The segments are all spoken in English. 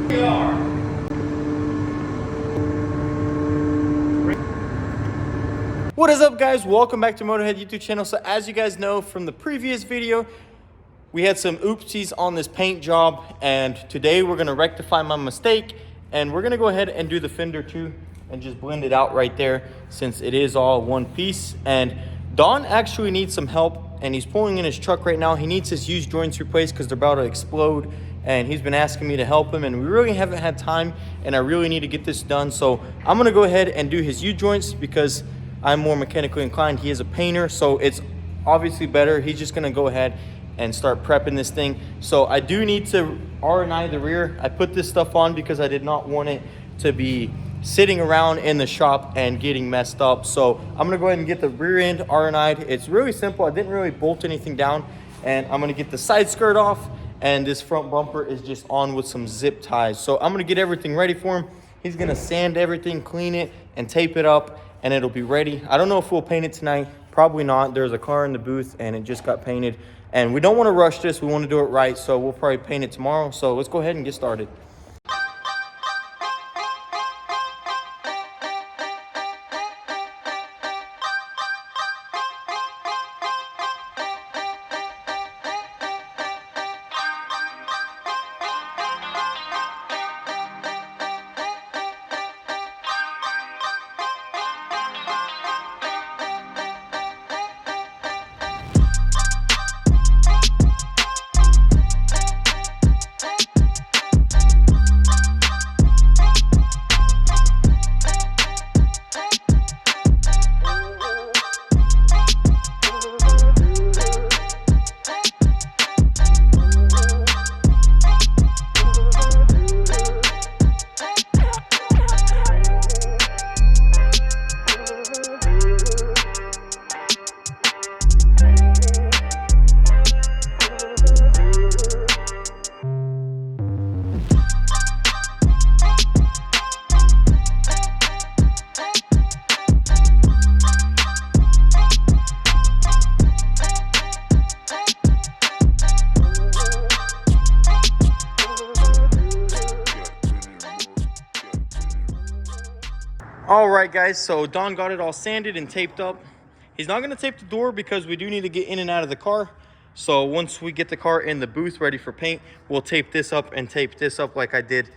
We are. What is up, guys? Welcome back to Motorhead YouTube channel. So as you guys know from the previous video, we had some oopsies on this paint job, and today we're gonna rectify my mistake, and we're gonna go ahead and do the fender too and just blend it out right there since it is all one piece. And Don actually needs some help, and he's pulling in his truck right now. He needs his used joints replaced because they're about to explode, and he's been asking me to help him, and we really haven't had time, and I really need to get this done. So I'm gonna go ahead and do his U-joints because I'm more mechanically inclined. He is a painter, so it's obviously better. He's just gonna go ahead and start prepping this thing. So I do need to R&I the rear. I put this stuff on because I did not want it to be sitting around in the shop and getting messed up. So I'm gonna go ahead and get the rear end R&I'd. It's really simple. I didn't really bolt anything down, and I'm gonna get the side skirt off, and this front bumper is just on with some zip ties. So I'm gonna get everything ready for him. He's gonna sand everything, clean it, and tape it up, and it'll be ready. I don't know if we'll paint it tonight. Probably not. There's a car in the booth and it just got painted, and we don't want to rush this. We want to do it right, so we'll probably paint it tomorrow. So let's go ahead and get started. All right, guys, so Don got it all sanded and taped up. He's not gonna tape the door because we do need to get in and out of the car. So once we get the car in the booth ready for paint, we'll tape this up and tape this up like I did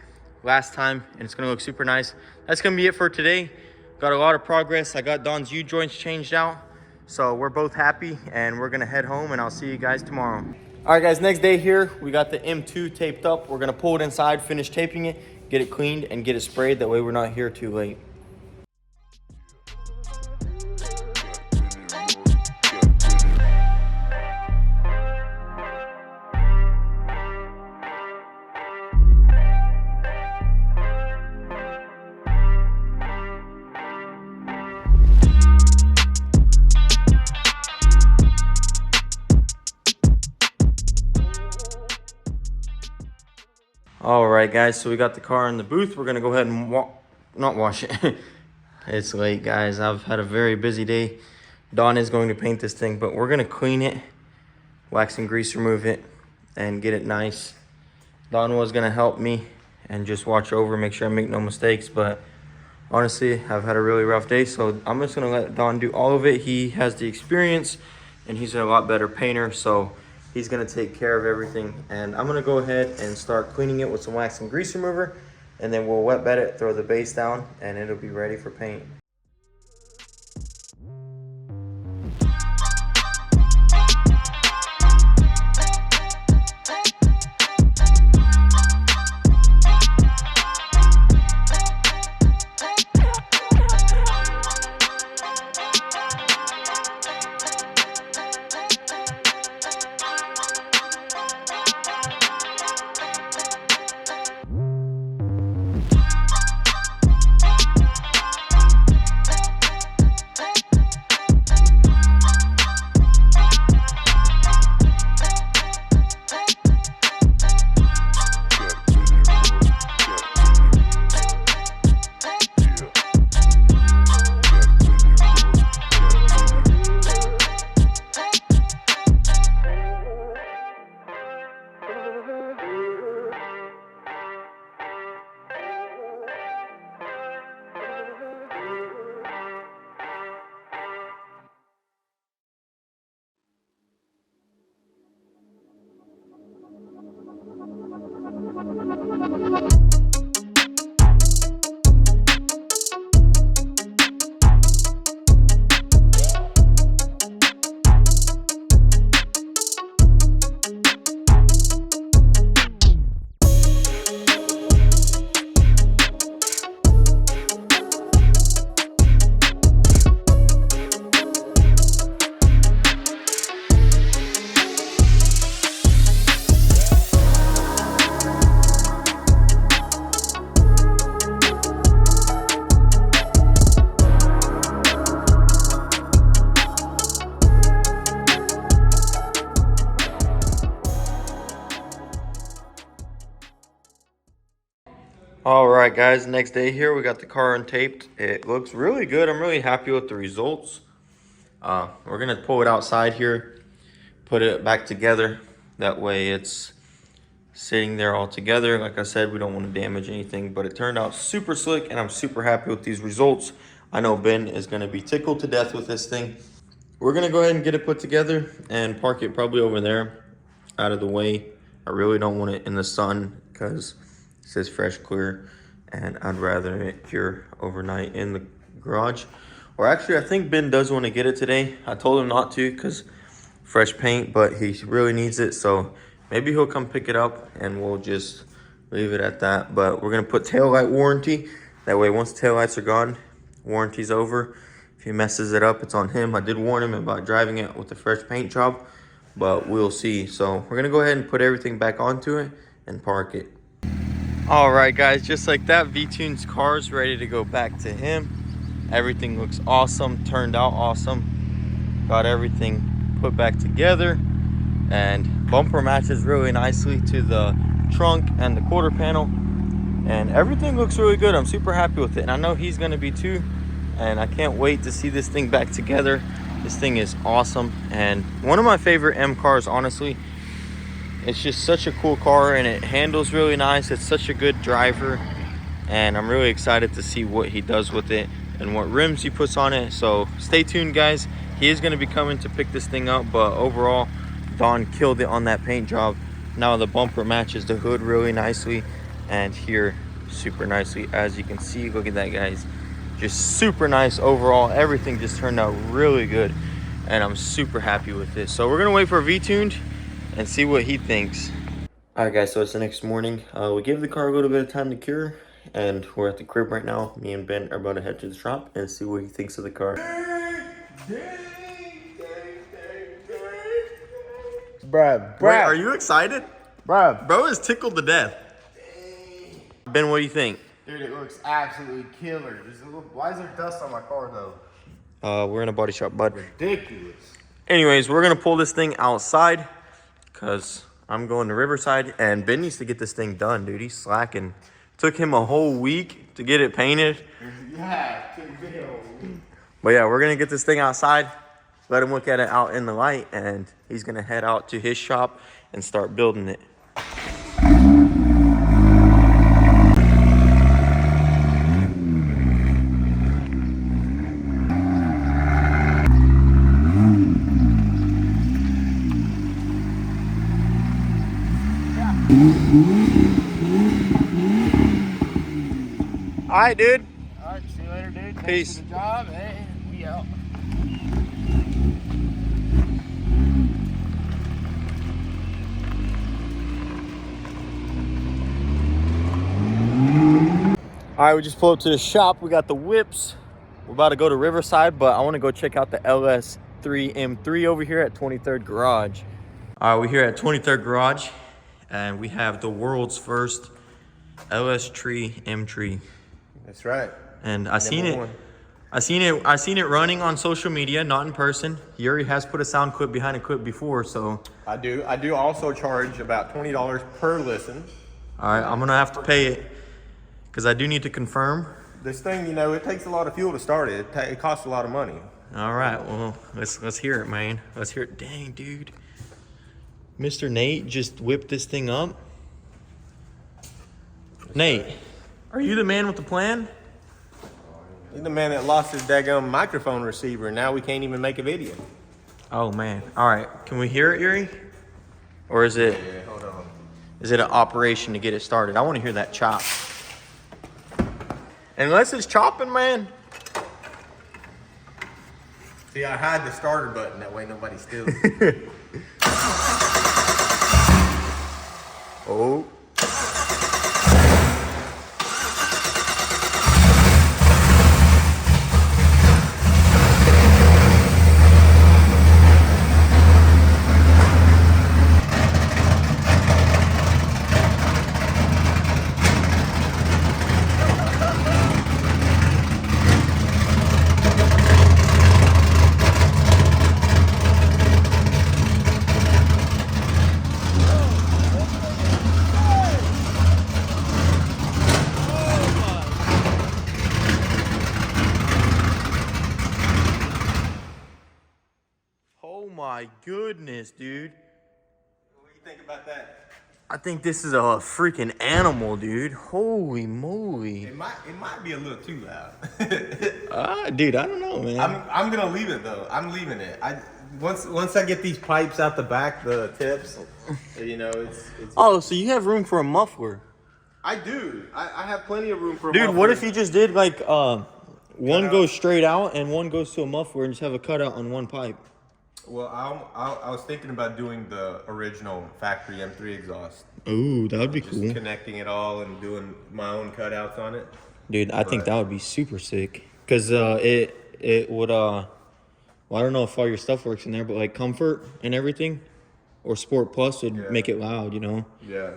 last time, and it's gonna look super nice. That's gonna be it for today. Got a lot of progress. I got Don's U-joints changed out, so we're both happy, and we're gonna head home, and I'll see you guys tomorrow. All right, guys, next day here, we got the M2 taped up. We're gonna pull it inside, finish taping it, get it cleaned, and get it sprayed. That way we're not here too late. All right, guys, so we got the car in the booth. We're gonna go ahead and not wash it. It's late, guys. I've had a very busy day. Don is going to paint this thing, but we're gonna clean it, wax and grease remove it, and get it nice. Don was gonna help me and just watch over, make sure I make no mistakes, but honestly, I've had a really rough day, so I'm just gonna let Don do all of it. He has the experience, and he's a lot better painter, so he's gonna take care of everything, and I'm gonna go ahead and start cleaning it with some wax and grease remover, and then we'll wet bed it, throw the base down, and it'll be ready for paint. All right, guys, next day here, we got the car untaped. It looks really good. I'm really happy with the results. We're gonna pull it outside here, put it back together. That way it's sitting there all together. Like I said, we don't want to damage anything, but it turned out super slick and I'm super happy with these results. I know Ben is gonna be tickled to death with this thing. We're gonna go ahead and get it put together and park it probably over there out of the way. I really don't want it in the sun because it says fresh clear, and I'd rather it cure overnight in the garage. Or actually, I think Ben does want to get it today. I told him not to because fresh paint, but he really needs it. So maybe he'll come pick it up and we'll just leave it at that. But we're gonna put taillight warranty. That way, once the taillights are gone, warranty's over. If he messes it up, it's on him. I did warn him about driving it with a fresh paint job, but we'll see. So we're gonna go ahead and put everything back onto it and park it. All right, guys, just like that, V-Tune's car is ready to go back to him. Everything looks awesome, turned out awesome. Got everything put back together, and bumper matches really nicely to the trunk and the quarter panel, and everything looks really good. I'm super happy with it, and I know he's gonna be too, and I can't wait to see this thing back together. This thing is awesome, and one of my favorite M cars, honestly. It's just such a cool car, and it handles really nice. It's such a good driver, and I'm really excited to see what he does with it and what rims he puts on it. So stay tuned, guys. He is going to be coming to pick this thing up, but overall, Don killed it on that paint job. Now the bumper matches the hood really nicely, and here super nicely. As you can see, look at that, guys. Just super nice overall. Everything just turned out really good, and I'm super happy with it. So we're going to wait for V-Tuned and see what he thinks. All right, guys, so it's the next morning. We gave the car a little bit of time to cure, and we're at the crib right now. Me and Ben are about to head to the shop and see what he thinks of the car. Bruh. Wait, are you excited? Bruh. Bro is tickled to death. Ben, what do you think? Dude, it looks absolutely killer. Why is there dust on my car, though? We're in a body shop, bud. Ridiculous. Anyways, we're gonna pull this thing outside because I'm going to Riverside, and Ben needs to get this thing done, dude. He's slacking. Took him a whole week to get it painted. Yeah, it took me a whole week. But yeah, we're gonna get this thing outside, let him look at it out in the light, and he's gonna head out to his shop and start building it. All right, dude. All right, see you later, dude. Peace. Thanks for the job, and we out. All right, we just pulled up to the shop. We got the whips. We're about to go to Riverside, but I want to go check out the LS3 M3 over here at 23rd Garage. All right, we're here at 23rd Garage, and we have the world's first LS3 M3. That's right. And I seen it running on social media, not in person. Yuri has put a sound clip behind a clip before, so. I do also charge about $20 per listen. All right, I'm gonna have to pay it because I do need to confirm. This thing, you know, it takes a lot of fuel to start it. It costs a lot of money. All right, well, let's hear it, man. Let's hear it. Dang, dude. Mr. Nate just whipped this thing up. Nate, are you the man with the plan? He's the man that lost his daggum microphone receiver, and now we can't even make a video. Oh, man. All right, can we hear it, Yuri? Or is it? Yeah, hold on. Is it an operation to get it started? I want to hear that chop. Unless it's chopping, man. See, I hide the starter button, that way nobody steals it. Oh. my goodness, dude. What do you think about that? I think this is a freaking animal, dude. Holy moly. It might be a little too loud. Dude, I don't know, man. I'm gonna leave it though. I'm leaving it. Once I get these pipes out the back, the tips, you know, it's. Oh, so you have room for a muffler? I do. I have plenty of room for a Dude, muffler. what if you just did like one goes straight out and one goes to a muffler and just have a cutout on one pipe? Well, I was thinking about doing the original factory M3 exhaust. Ooh, that would be Just cool. connecting it all and doing my own cutouts on it. Dude, I think that would be super sick. Cause it would well, I don't know if all your stuff works in there, but like comfort and everything, or Sport Plus would make it loud, you know? Yeah.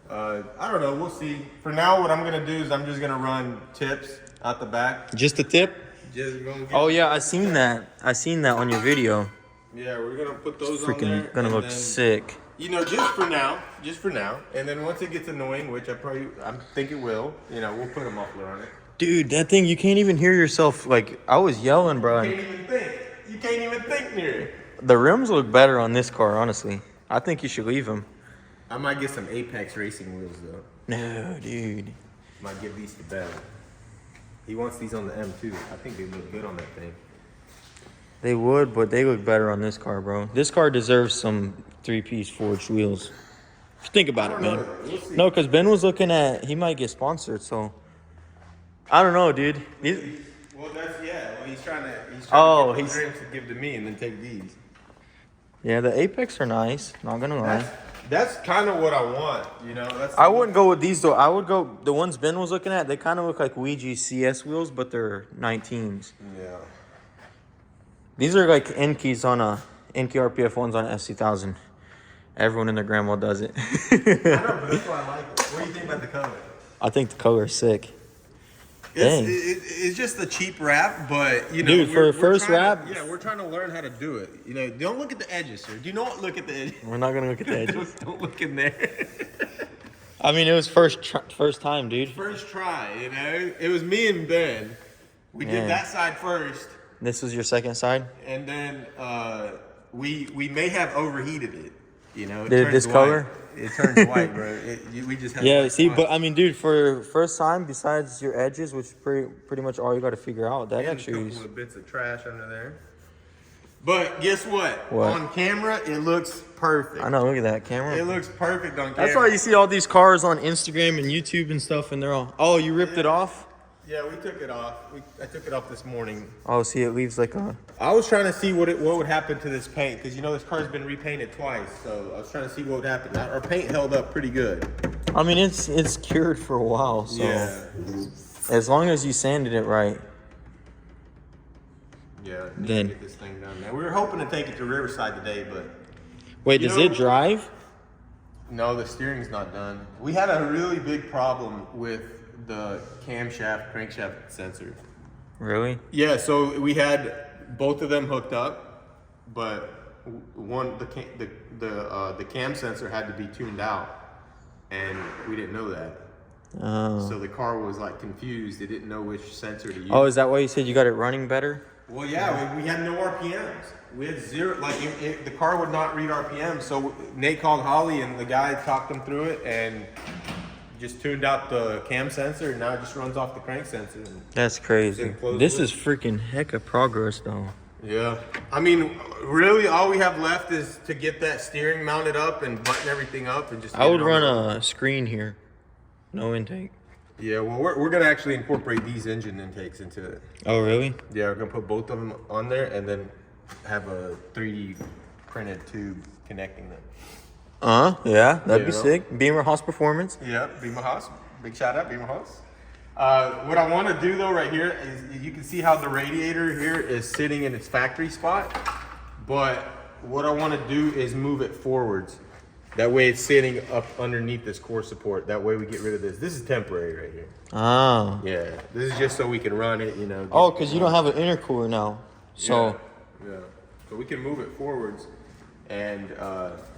I don't know. We'll see. For now, what I'm gonna do is I'm just gonna run tips out the back. Just a tip? Just gonna get Oh yeah, I seen that on your video. Yeah, we're gonna put those on there. Freaking gonna and look then, sick. You know, just for now. And then once it gets annoying, which I think it will, you know, we'll put a muffler on it. Dude, that thing, you can't even hear yourself. Like, I was yelling, bro. You can't even think. You can't even think near it. The rims look better on this car, honestly. I think you should leave them. I might get some Apex racing wheels though. No, dude. Might give these to Ben. He wants these on the M2. I think they look good on that thing. They would, but they look better on this car, bro. This car deserves some 3-piece forged wheels. Just think about it, man. We'll see. No, because Ben was looking at, he might get sponsored, so. I don't know, dude. Well, he's trying to get the rims to give to me and then take these. Yeah, the Apex are nice. Not gonna lie. That's kind of what I want, you know. I wouldn't go with these though. I would go the ones Ben was looking at. They kind of look like Ouija CS wheels, but they're 19s. Yeah. These are like Enkeys on a Enkei RPF ones on S2000. Everyone and their grandma does it. I know, but that's why I like it. What do you think about the color? I think the color is sick. Dang. It's just a cheap wrap, but you know, dude, for a first wrap, we're trying to learn how to do it. You know, don't look at the edges, sir. Do not look at the edges. we're not gonna look at the edges. Don't look in there. I mean, it was first time, dude. First try, you know. It was me and Ben. We did that side first. This was your second side, and then we may have overheated it. You know, did this color? It turns white, bro. We just have see, but I mean, dude, for first time, besides your edges, which is pretty much all you got to figure out, that actually a couple of bits of trash under there. But guess what? On camera, it looks perfect. I know. Look at that camera. It looks perfect on camera. That's why you see all these cars on Instagram and YouTube and stuff, and they're all. Oh, you ripped it off? Yeah, we took it off. I took it off this morning. Oh, see, it leaves like a. I was trying to see what would happen to this paint, because you know this car's been repainted twice. So I was trying to see what would happen. Our paint held up pretty good. I mean, it's cured for a while, so as long as you sanded it right. Yeah, then get this thing done, man. We were hoping to take it to Riverside today, but wait, does it drive? No, the steering's not done. We had a really big problem with the camshaft, crankshaft sensor. Really? Yeah, so we had both of them hooked up, but the cam sensor had to be tuned out, and we didn't know that. Oh. So the car was like confused. It didn't know which sensor to use. Oh, is that why you said you got it running better? Well, yeah, we had no RPMs. We had zero. Like the car would not read RPMs. So Nate called Holly, and the guy talked him through it, and just tuned out the cam sensor, and now it just runs off the crank sensor. That's crazy. This is freaking heck of progress, though. Yeah. I mean, really, all we have left is to get that steering mounted up and button everything up and just. I would run a screen here, no intake. Yeah, well, we're gonna actually incorporate these engine intakes into it. Oh, really? Yeah, we're gonna put both of them on there and then have a 3D printed tube connecting them. Yeah, that'd be sick. Beamer Haas Performance. Yeah, Beamer Haas. Big shout out, Beamer Haas. What I want to do though right here is you can see how the radiator here is sitting in its factory spot, but what I want to do is move it forwards. That way it's sitting up underneath this core support. That way we get rid of this. This is temporary right here. Oh. Yeah, this is just so we can run it, you know. Oh, because you don't have an intercooler now. So. Yeah. So we can move it forwards and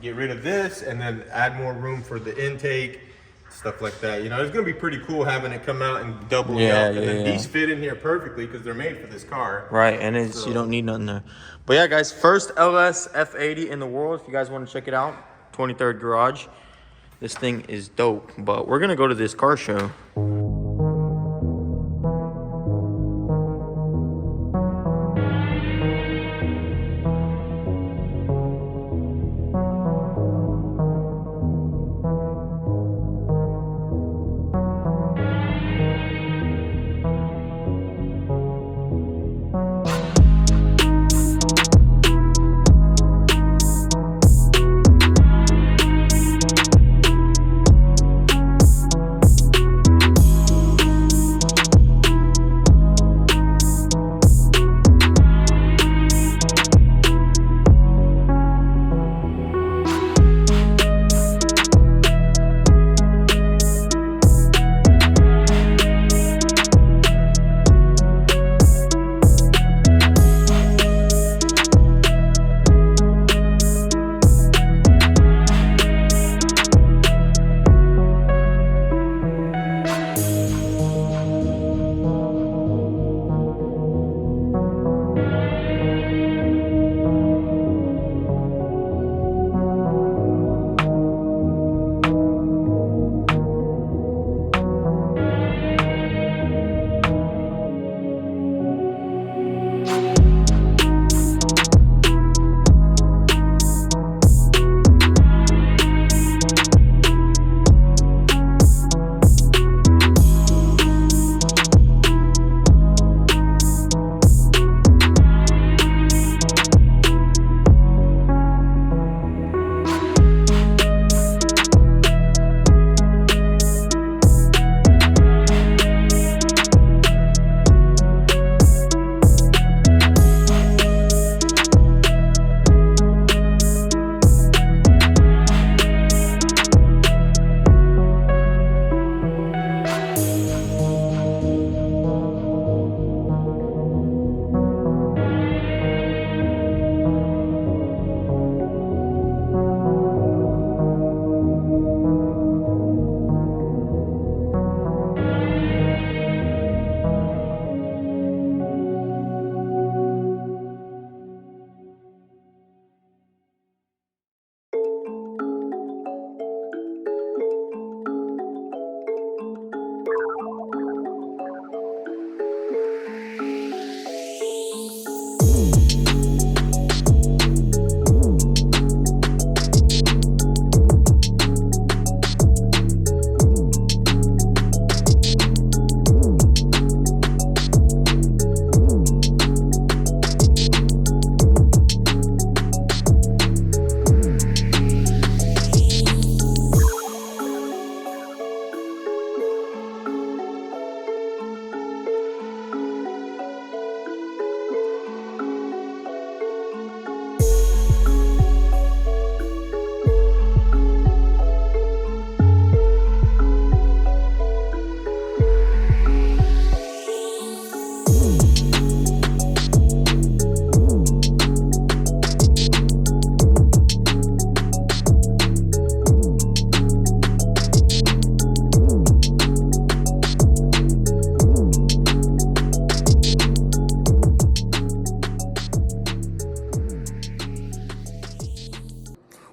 get rid of this and then add more room for the intake. stuff like that. You know, it's gonna be pretty cool having it come out and double Yeah, up. And then yeah. these fit in here perfectly because they're made for this car. Right, and it's you don't need nothing there. But yeah, guys, first LS F80 in the world. If you guys want to check it out, 23rd Garage. This thing is dope. But we're gonna go to this car show.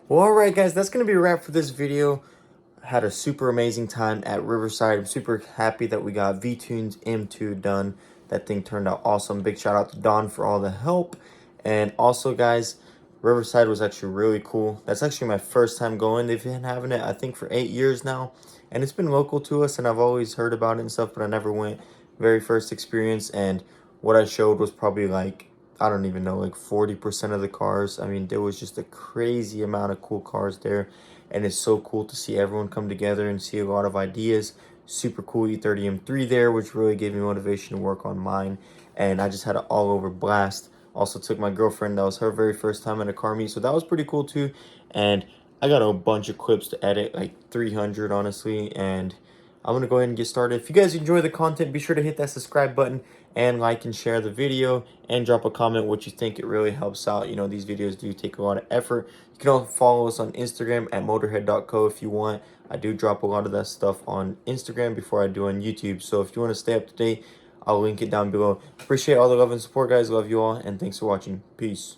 Well, alright guys, that's going to be a wrap for this video. Had a super amazing time at Riverside. I'm super happy that we got V-Tunes M2 done. That thing turned out awesome. Big shout out to Don for all the help. And also guys, Riverside was actually really cool. That's actually my first time going. They've been having it, I think, for 8 years now. And it's been local to us, and I've always heard about it and stuff, but I never went. Very first experience, and what I showed was probably like, I don't even know, like 40% of the cars. I mean, there was just a crazy amount of cool cars there. And it's so cool to see everyone come together and see a lot of ideas. Super cool E30 M3 there, which really gave me motivation to work on mine. And I just had an all-over blast. Also took my girlfriend, that was her very first time at a car meet, so that was pretty cool too. And I got a bunch of clips to edit, like 300 honestly, and I'm gonna go ahead and get started. If you guys enjoy the content, be sure to hit that subscribe button and like and share the video and drop a comment what you think. It really helps out. You know, these videos do take a lot of effort. You can also follow us on Instagram at motorhead.co if you want. I do drop a lot of that stuff on Instagram before I do on YouTube. So if you want to stay up to date, I'll link it down below. Appreciate all the love and support, guys. Love you all, and thanks for watching. Peace.